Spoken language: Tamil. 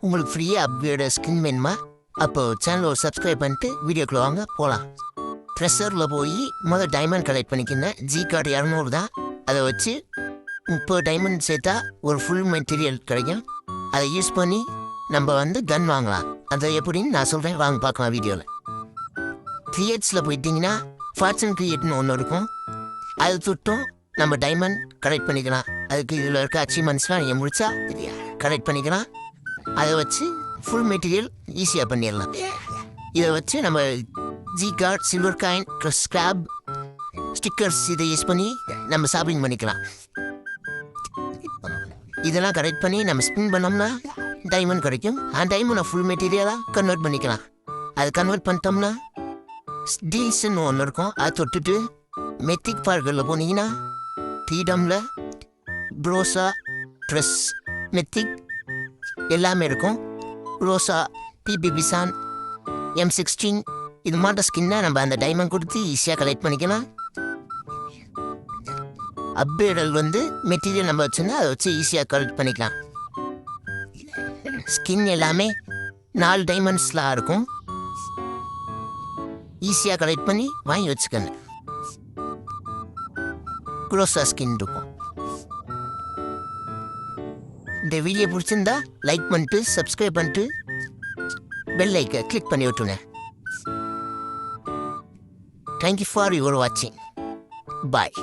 உங்களுக்கு ஃப்ரீயாக அப்கிரேட் ஸ்கின் வேணுமா? அப்போது சேனலை சப்ஸ்கிரைப் பண்ணிட்டு வீடியோக்குள்ள வாங்க போகலாம். ட்ரெஷரில் போய் டைமண்ட் கலெக்ட் பண்ணிக்கினேன். ஜி கார்டு 200 தான். அதை வச்சு 30 டைமண்ட் சேர்த்தா ஒரு ஃபுல் மெட்டீரியல் கிடைக்கும். அதை யூஸ் பண்ணி நம்ம கன் வாங்கலாம். அதை எப்படின்னு நான் சொல்கிறேன், வாங்க பார்க்கலாம் வீடியோவில். கிரியேட்ஸில் போயிட்டிங்கன்னா ஃபார்ச்சூன் கிரியேட்னு ஒன்று இருக்கும். அது தொட்டும் நம்ம டைமண்ட் கலெக்ட் பண்ணிக்கலாம். அதுக்கு இதில் இருக்க அச்சீவ்மெண்ட்ஸ்லாம் நீங்கள் முடிச்சா கலெக்ட் பண்ணிக்கலாம். அதை வச்சு ஃபுல் மெட்டீரியல் ஈஸியாக பண்ணிடலாம். இதை வச்சு நம்ம G card, silver coin, scrap, stickers இதை யூஸ் பண்ணி நம்ம ஷாப்பிங் பண்ணிக்கலாம். இதெல்லாம் கரெக்ட் பண்ணி நம்ம ஸ்பின் பண்ணோம்னா டைமண்ட் கிடைக்கும். அந்த டைமண்டை ஃபுல் மெட்டீரியலாக கன்வெர்ட் பண்ணிக்கலாம். அது கன்வெர்ட் பண்ணிட்டோம்னா டீல்ஸ்ன்னு ஒன்று இருக்கும். அதை தொட்டுட்டு மெத்திக் பார்க்கரில் போனீங்கன்னா ஃப்ரீடமில் ப்ரோசா, ட்ரெஸ், மெத்திக் எல்லாமே இருக்கும். ரோசா, பிபிபிசான், M16 இது மாதிரி ஸ்கின்னை நம்ம அந்த டைமண்ட் கொடுத்து ஈஸியாக கலெக்ட் பண்ணிக்கலாம். அப்கிரேடல் மெட்டீரியல் நம்ம வச்சுன்னா அதை வச்சு ஈஸியாக கலெக்ட் பண்ணிக்கலாம். ஸ்கின் எல்லாமே 4 டைமண்ட்ஸ்லாம் இருக்கும். ஈஸியாக கலெக்ட் பண்ணி வாங்கி வச்சுக்கணும். க்ரோஸா ஸ்கின் இருக்கும். இந்த வீடியோ பிடிச்சிருந்தா லைக் பண்ணிட்டு சப்ஸ்கிரைப் பண்ணிட்டு பெல் ஐக்கை கிளிக் பண்ணி விட்டுருங்க. தேங்க்யூ ஃபார் யுவர் வாட்சிங். பாய்.